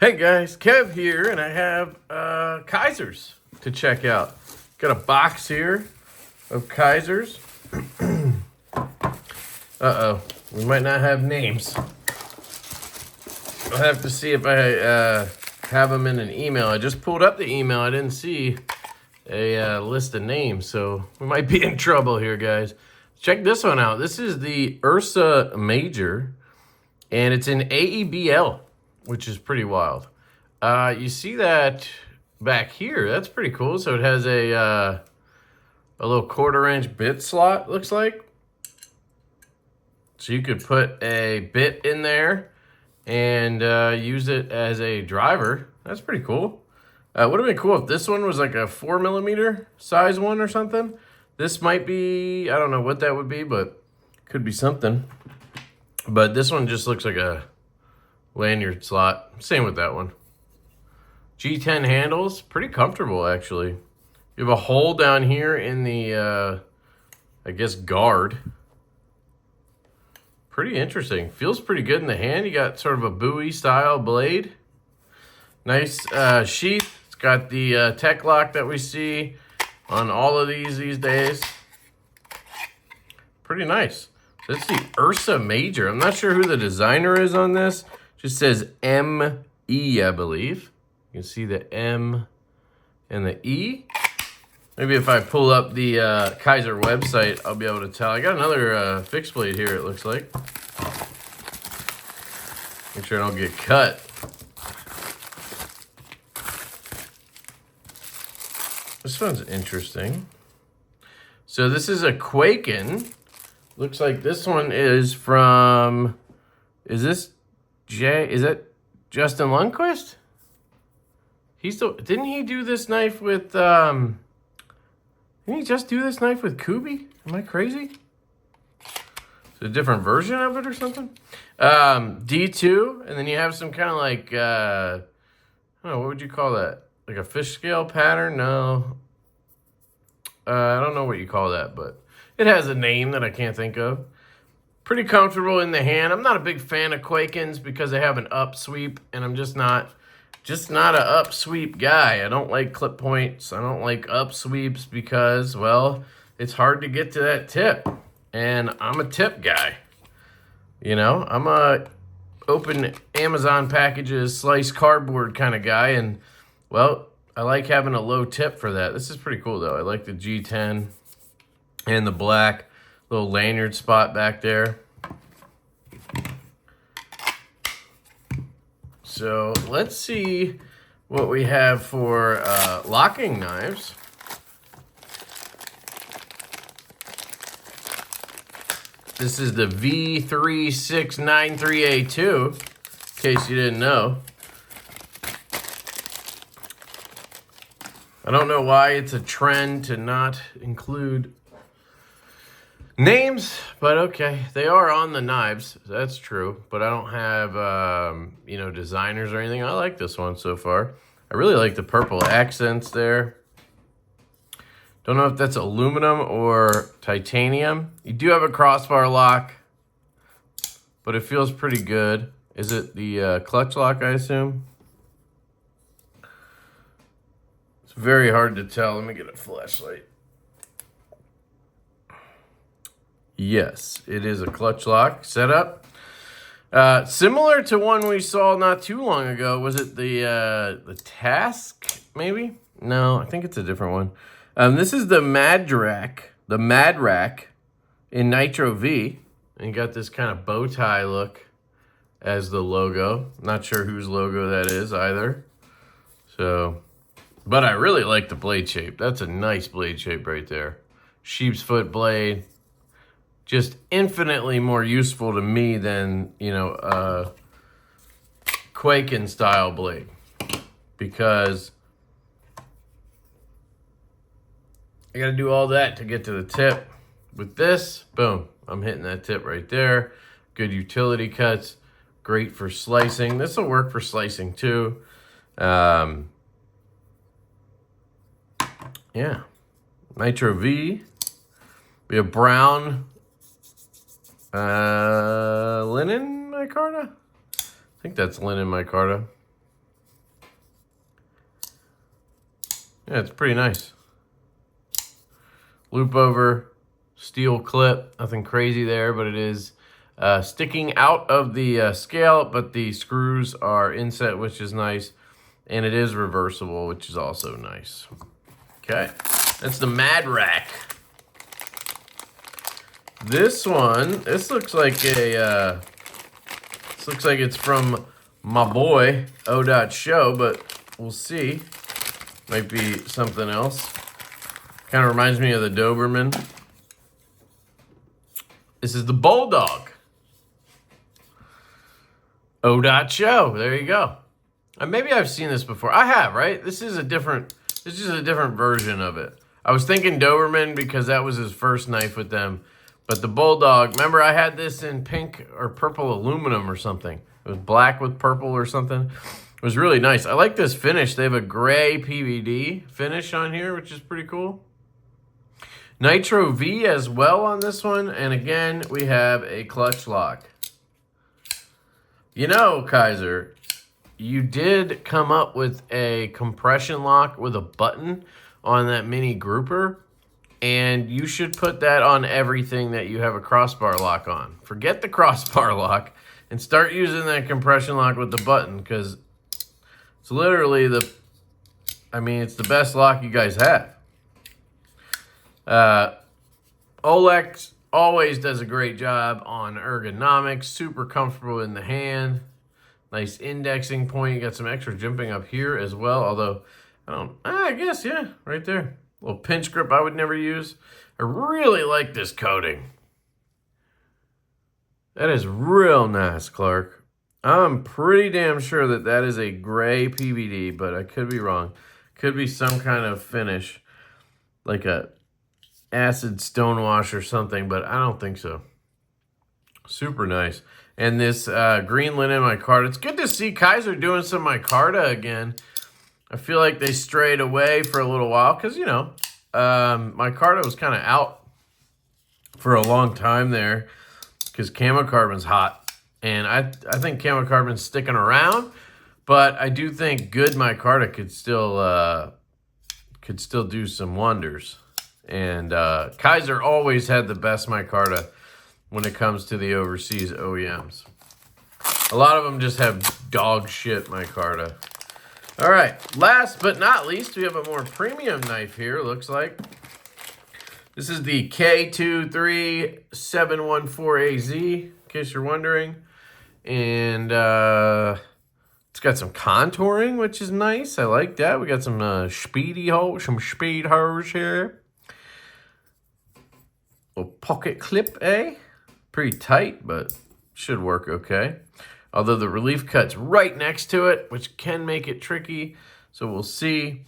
Hey guys, Kev here, and I have Kizers to check out. Got a box here of Kizers. Uh-oh, we might not have names. I'll have to see if I have them in an email. I just pulled up the email. I didn't see a list of names, so we might be in trouble here, guys. Check this one out. This is the Ursa Major, and it's in AEBL, which is pretty wild. You see that back here? That's pretty cool. So it has a little 1/4-inch bit slot, looks like. So you could put a bit in there and use it as a driver. That's pretty cool. Would have been cool if this one was like a 4mm size one or something. This might be, I don't know what that would be, but could be something. But this one just looks like a lanyard slot. Same with that one. G10 handles, pretty comfortable actually. You have a hole down here in the, I guess, guard. Pretty interesting. Feels pretty good in the hand. You got sort of a buoy style blade. Nice sheath. It's got the tech lock that we see on all of these days. Pretty nice. So it's the Ursa Major. I'm not sure who the designer is on this. Just says M-E, I believe. You can see the M and the E. Maybe if I pull up the Kizer website, I'll be able to tell. I got another fixed blade here, it looks like. Make sure I don't get cut. This one's interesting. So this is a Quaken. Looks like this one is from, is that Justin Lundquist? Didn't he do this knife with, didn't he just do this knife with Kubi? Am I crazy? Is it a different version of it or something? D2, and then you have some kind of like, I don't know, what would you call that? Like a fish scale pattern? No. I don't know what you call that, but it has a name that I can't think of. Pretty comfortable in the hand. I'm not a big fan of Quakens because they have an up sweep, and I'm just not an up sweep guy. I don't like clip points. I don't like up sweeps because, well, it's hard to get to that tip. And I'm a tip guy. You know, I'm a open Amazon packages, slice cardboard kind of guy. And, well, I like having a low tip for that. This is pretty cool, though. I like the G10 and the black little lanyard spot back there. So let's see what we have for locking knives. This is the V36938-2, in case you didn't know. I don't know why it's a trend to not include names, but okay. They are on the knives. That's true. But I don't have, you know, designers or anything. I like this one so far. I really like the purple accents there. Don't know if that's aluminum or titanium. You do have a crossbar lock, but it feels pretty good. Is it the clutch lock, I assume? It's very hard to tell. Let me get a flashlight. Yes, it is a clutch lock setup. Similar to one we saw not too long ago. Was it the Task, maybe? No, I think it's a different one. This is the Madrak in Nitro V. And you got this kind of bow tie look as the logo. Not sure whose logo that is either. So, but I really like the blade shape. That's a nice blade shape right there. Sheep's foot blade. Just infinitely more useful to me than, you know, Quaken style blade. Because I got to do all that to get to the tip. With this, boom, I'm hitting that tip right there. Good utility cuts. Great for slicing. This will work for slicing too. Yeah. Nitro V. We have brown linen micarta. I think that's linen micarta. Yeah, it's pretty nice. Loop over, steel clip, nothing crazy there, but it is sticking out of the scale, but the screws are inset, which is nice. And it is reversible, which is also nice. Okay, that's the Mad Rack. This one, this looks like it's from my boy O.Show, but we'll see. Might be something else. Kind of reminds me of the Doberman. This is the Bulldog. O.Show. There you go. Maybe I've seen this before. I have, right? This is a different version of it. I was thinking Doberman because that was his first knife with them. But the Bulldog, remember I had this in pink or purple aluminum or something. It was black with purple or something. It was really nice. I like this finish. They have a gray PVD finish on here, which is pretty cool. Nitro V as well on this one. And again, we have a clutch lock. You know, Kizer, you did come up with a compression lock with a button on that mini grouper. And you should put that on everything that you have a crossbar lock on. Forget the crossbar lock and start using that compression lock with the button, because it's literally it's the best lock you guys have. Olex always does a great job on ergonomics, super comfortable in the hand. Nice indexing point. You got some extra jimping up here as well, although I guess, yeah, right there. Little pinch grip I would never use. I really like this coating. That is real nice, Clark. I'm pretty damn sure that that is a gray PVD, but I could be wrong. Could be some kind of finish, like a acid stonewash or something, but I don't think so. Super nice. And this green linen micarta. It's good to see Kizer doing some micarta again. I feel like they strayed away for a little while because, you know, micarta was kind of out for a long time there because camo carbon's hot. And I think camo carbon's sticking around, but I do think good micarta could still do some wonders. And Kizer always had the best micarta when it comes to the overseas OEMs. A lot of them just have dog shit micarta. All right, last but not least, we have a more premium knife here, looks like. This is the K23714AZ, in case you're wondering. And it's got some contouring, which is nice. I like that. We got some speed hose here. Little pocket clip, eh? Pretty tight, but should work okay. Although the relief cut's right next to it, which can make it tricky. So we'll see.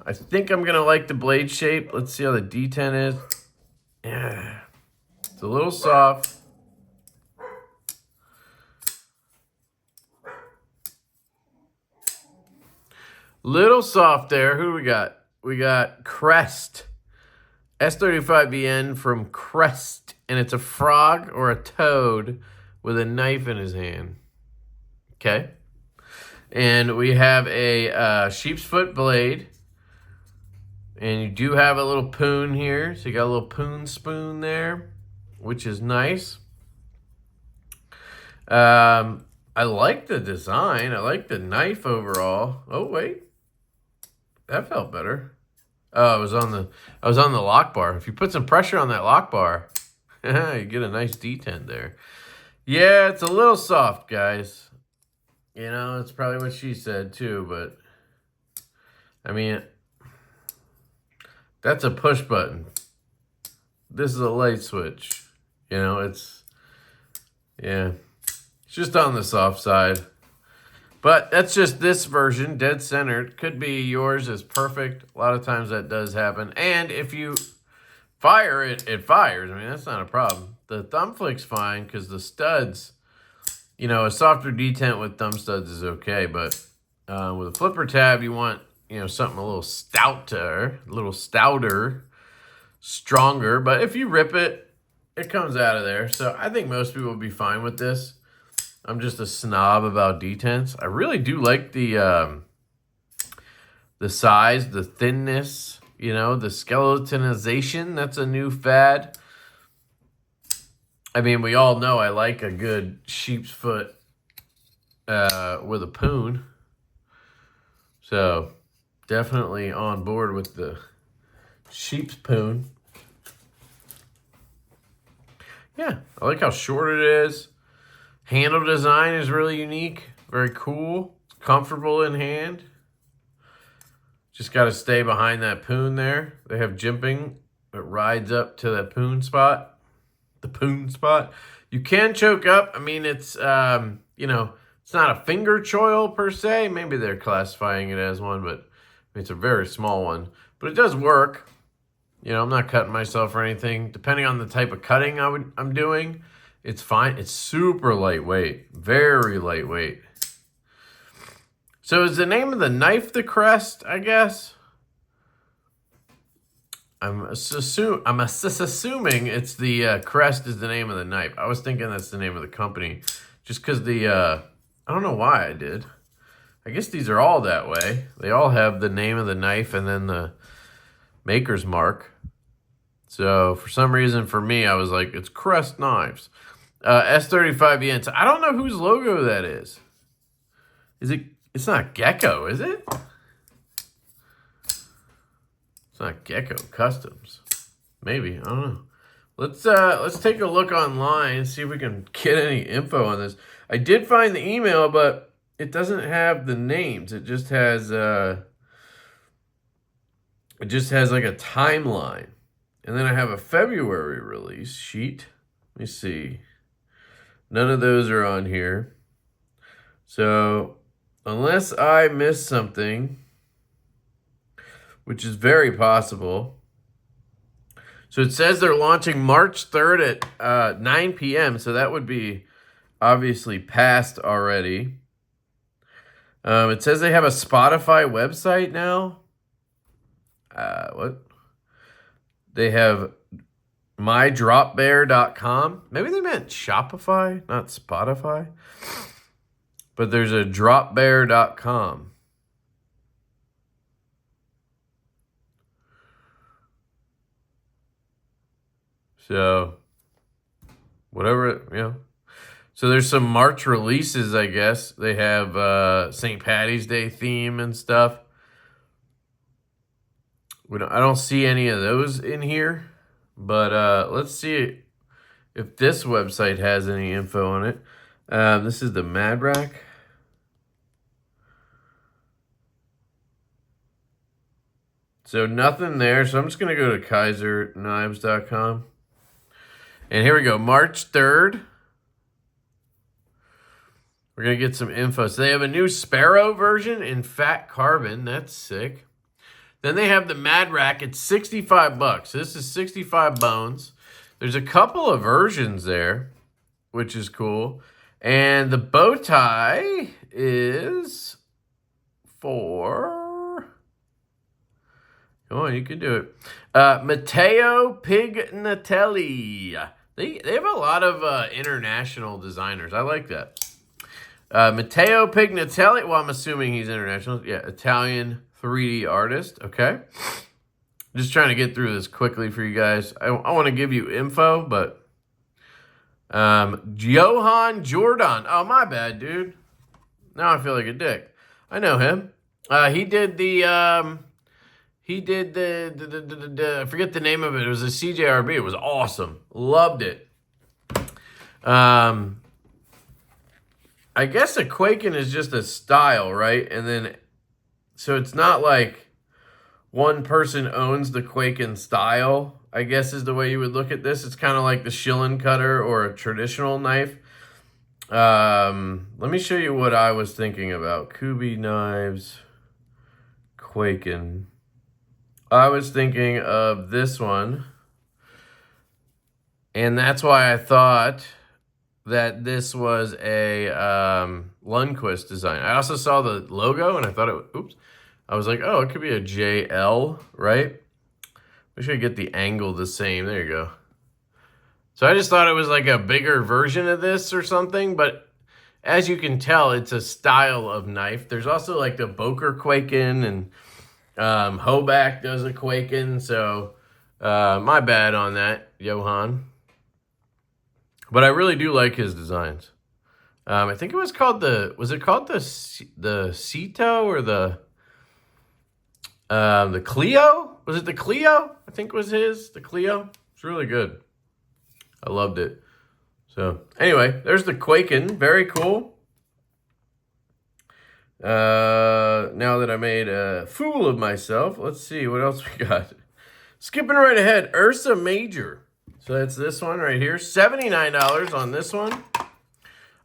I think I'm going to like the blade shape. Let's see how the D10 is. Yeah. It's a little soft. Little soft there. Who do we got? We got Crest. S35BN from Crest. And it's a frog or a toad with a knife in his hand. Okay. And we have a sheep's foot blade. And you do have a little poon here. So you got a little poon spoon there, which is nice. I like the design. I like the knife overall. Oh, wait. That felt better. Oh, I was on the lock bar. If you put some pressure on that lock bar, you get a nice detent there. Yeah, it's a little soft, guys. You know, it's probably what she said too, but I mean, that's a push button. This is a light switch. You know, it's just on the soft side. But that's just this version, dead centered. Could be yours is perfect. A lot of times that does happen. And if you fire it, it fires. I mean, that's not a problem. The thumb flick's fine because the studs, you know, a softer detent with thumb studs is okay. But with a flipper tab, you want, you know, something a little stouter, stronger. But if you rip it, it comes out of there. So I think most people will be fine with this. I'm just a snob about detents. I really do like the the size, the thinness, you know, the skeletonization. That's a new fad. I mean, we all know I like a good sheep's foot with a poon. So, definitely on board with the sheep's poon. Yeah, I like how short it is. Handle design is really unique. Very cool. Comfortable in hand. Just got to stay behind that poon there. They have jimping. It rides up to that poon spot. The poon spot. You can choke up. I mean, it's, you know, it's not a finger choil per se. Maybe they're classifying it as one, but it's a very small one. But it does work. You know, I'm not cutting myself or anything. Depending on the type of cutting I'm doing, it's fine. It's super lightweight. Very lightweight. So is the name of the knife the crest, I guess? I'm assuming it's the crest is the name of the knife. I was thinking that's the name of the company. Just because I don't know why I did. I guess these are all that way. They all have the name of the knife and then the maker's mark. So for some reason for me, I was like, it's Crest Knives. S35 yen. So I don't know whose logo that is. Is it? It's not Gecko, is it? It's not Gecko Customs. Maybe, I don't know. Let's take a look online, see if we can get any info on this. I did find the email, but it doesn't have the names. It just has like a timeline. And then I have a February release sheet. Let me see. None of those are on here. So, unless I missed something, which is very possible. So it says they're launching March 3rd at 9 p.m. So that would be obviously past already. It says they have a Spotify website now. What? They have mydropbear.com. Maybe they meant Shopify, not Spotify. But there's a dropbear.com. So, whatever, you know. So there's some March releases, I guess. They have St. Patty's Day theme and stuff. I don't see any of those in here. But let's see if this website has any info on it. This is the Mad Rack. So nothing there. So I'm just going to go to KizerKnives.com. And here we go. March 3rd. We're going to get some info. So they have a new Sparrow version in fat carbon. That's sick. Then they have the Mad Rack. It's $65. This is 65 bones. There's a couple of versions there, which is cool. And the bow tie is for... Come on, you can do it. Matteo Pignatelli. They have a lot of international designers. I like that. Matteo Pignatelli. Well, I'm assuming he's international. Yeah, Italian 3D artist. Okay. Just trying to get through this quickly for you guys. I want to give you info, but... Johan Jordan. Oh, my bad, dude. Now I feel like a dick. I know him. He did the... I forget the name of it. It was a CJRB. It was awesome. Loved it. I guess a Quaken is just a style, right? And then, so it's not like one person owns the Quaken style, I guess is the way you would look at this. It's kind of like the shilling cutter or a traditional knife. Let me show you what I was thinking about. Kubi knives, Quaken. I was thinking of this one, and that's why I thought that this was a Lundquist design. I also saw the logo, and I thought I was like, oh, it could be a JL, right? We should get the angle the same. There you go. So I just thought it was like a bigger version of this or something, but as you can tell, it's a style of knife. There's also like the Boker Quaken and Hoback does a Quaken, so my bad on that, Johan. But I really do like his designs. I think it was called was it called the Cito or the Clio? Was it the Clio? I think was the Clio. It's really good. I loved it. So anyway, there's the Quaken. Very cool. Now that I made a fool of myself, let's see what else we got. Skipping right ahead, Ursa Major. So that's this one right here. $79 on this one.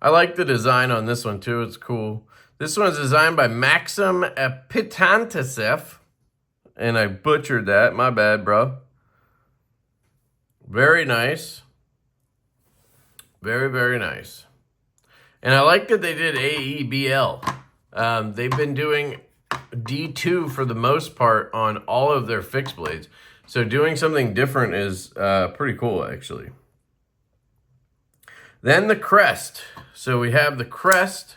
I like the design on this one too. It's cool. This one's designed by Maxim Epitantasev. And I butchered that. My bad, bro. Very nice. Very, very nice. And I like that they did AEBL. They've been doing D2 for the most part on all of their fixed blades. So doing something different is pretty cool, actually. Then the crest. So we have the crest.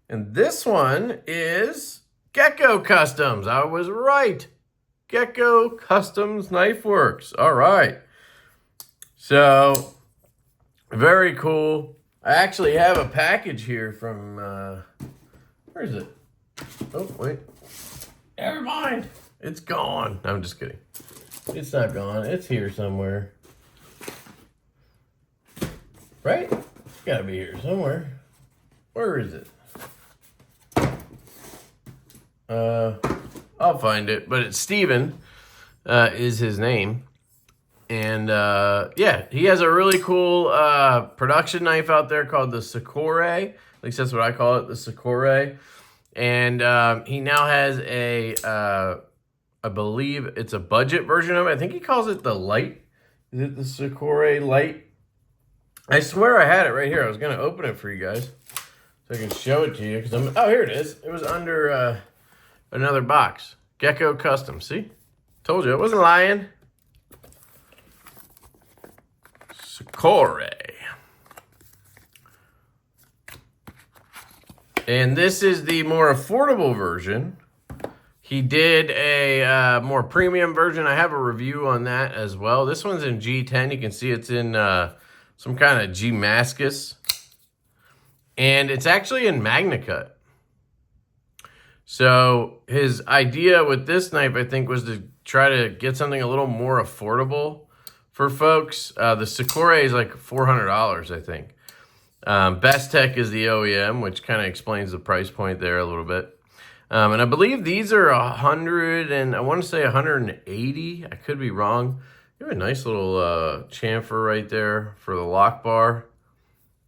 And this one is Gecko Customs. I was right. Gecko Customs Knife Works. All right. So, very cool. I actually have a package here from, where is it? Oh, wait. Never mind. It's gone. No, I'm just kidding. It's not gone. It's here somewhere. Right? It's got to be here somewhere. Where is it? I'll find it. But it's Steven is his name. And, yeah, he has a really cool production knife out there called the Sakura. At least that's what I call it, the Sakura. And he now has a, I believe it's a budget version of it. I think he calls it the Light. Is it the Sakura Light? I swear I had it right here. I was going to open it for you guys so I can show it to you. Oh, here it is. It was under another box. Gecko Custom. See? Told you. I wasn't lying. Sakura. And this is the more affordable version. He did a more premium version. I have a review on that as well. This one's in G10. You can see it's in some kind of G-Mascus. And it's actually in MagnaCut. So his idea with this knife, I think, was to try to get something a little more affordable for folks. The Sakura is like $400, I think. Best Tech is the OEM, which kind of explains the price point there a little bit. And I believe these are 100 and I want to say 180. I could be wrong. You have a nice little chamfer right there for the lock bar.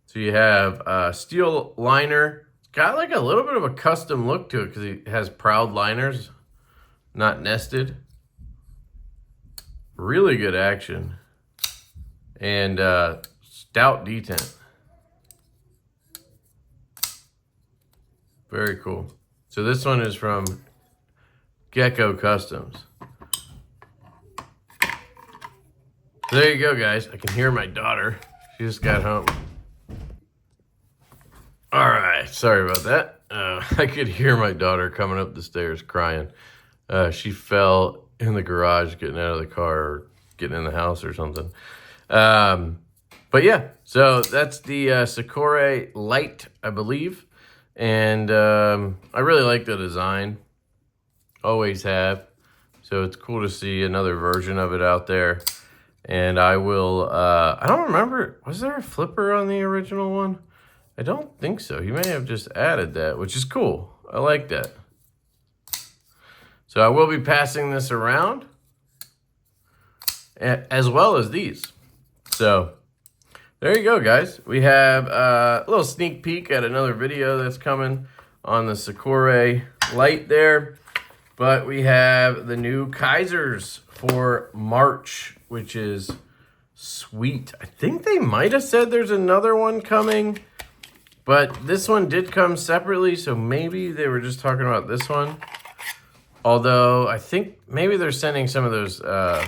So you have steel liner. It's got like a little bit of a custom look to it because it has proud liners, not nested. Really good action. And stout detent. Very cool. So this one is from Gecko Customs. So there you go, guys. I can hear my daughter. She just got home. All right. Sorry about that. I could hear my daughter coming up the stairs crying. She fell in the garage getting out of the car or getting in the house or something. But yeah, so that's the Sakura Light, I believe. And I really like the design. Always have. So it's cool to see another version of it out there. And I will, I don't remember, was there a flipper on the original one? I don't think so. He may have just added that, which is cool. I like that. So I will be passing this around, as well as these. So there you go, guys. We have a little sneak peek at another video that's coming on the Sakura Light there. But we have the new Kizers for March, which is sweet. I think they might have said there's another one coming, but this one did come separately, so maybe they were just talking about this one. Although I think maybe they're sending some of those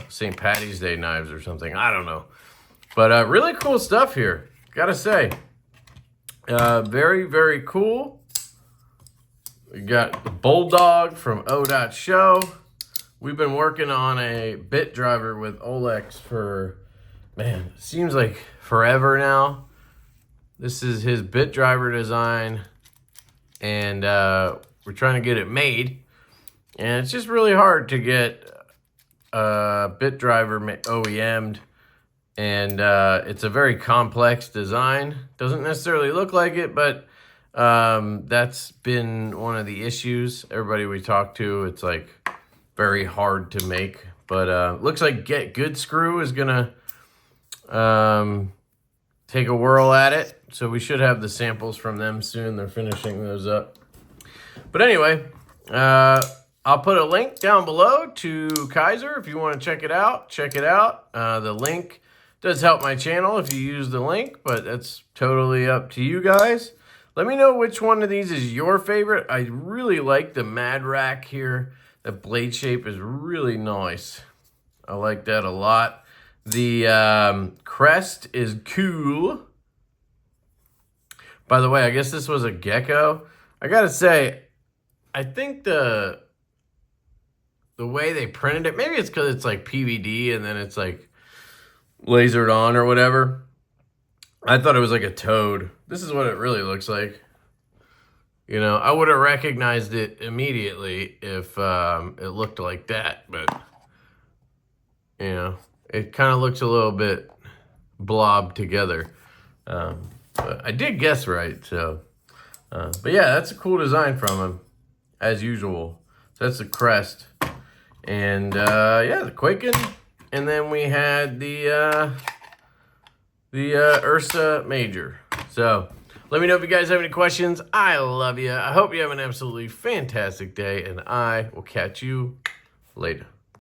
St. Patty's Day knives or something. I don't know. But really cool stuff here, gotta say. Very, very cool. We got the Bulldog from O.Show. We've been working on a bit driver with Olex for, man, it seems like forever now. This is his bit driver design, and we're trying to get it made. And it's just really hard to get a bit driver OEM'd. And it's a very complex design. Doesn't necessarily look like it, but that's been one of the issues. Everybody we talk to, it's like very hard to make. But looks like Get Good Screw is gonna take a whirl at it. So we should have the samples from them soon. They're finishing those up. But anyway, I'll put a link down below to Kizer if you want to check it out. Check it out. The link does help my channel if you use the link, but that's totally up to you guys. Let me know which one of these is your favorite. I really like the Mad Rack here. The blade shape is really nice. I like that a lot. The crest is cool. By the way, I guess this was a gecko. I gotta say, I think the way they printed it, maybe it's because it's like PVD and then it's like lasered on or whatever. I thought it was like a toad. This is what it really looks like. You know, I would have recognized it immediately if it looked like that, but you know, it kind of looks a little bit blobbed together. But I did guess right, so. But yeah, that's a cool design from him, as usual. So that's the crest. And yeah, the Quaken. And then we had the Ursa Major. So let me know if you guys have any questions. I love you. I hope you have an absolutely fantastic day, and I will catch you later.